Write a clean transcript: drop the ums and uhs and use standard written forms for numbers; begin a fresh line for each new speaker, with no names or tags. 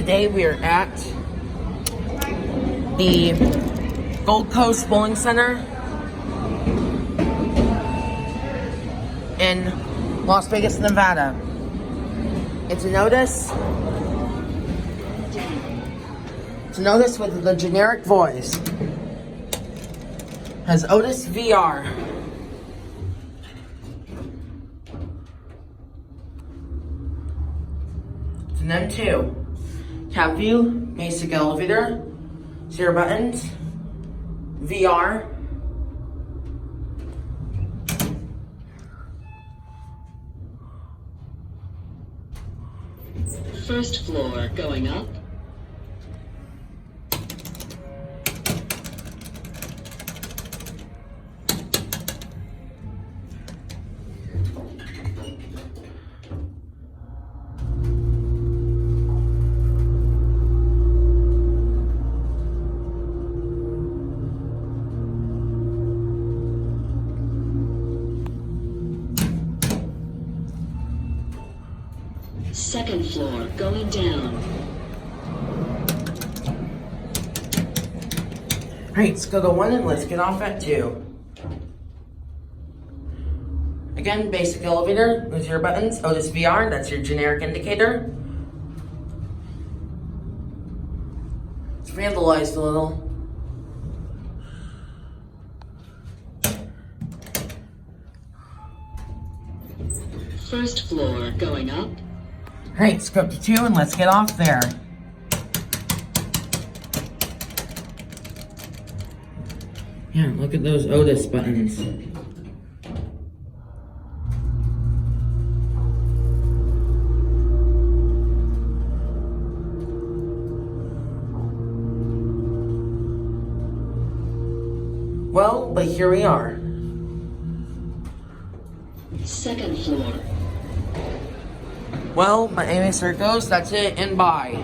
Today we are at the Gold Coast Bowling Center in Las Vegas, Nevada. It's an Otis. It's an Otis with the generic voice. Has Otis VR. It's an M2. Tap view, basic elevator, 0 buttons, VR.
First floor going up. Second floor going down.
Alright, let's go to 1 and let's get off at 2. Again, basic elevator with 0 buttons, Otis VR, that's your generic indicator. It's vandalized a little.
First floor going up.
Alright, let's go up to 2 and let's get off there. Yeah, look at those Otis buttons. Well, but here we are.
Second floor.
Well, my anyway, sir goes, that's it, and bye.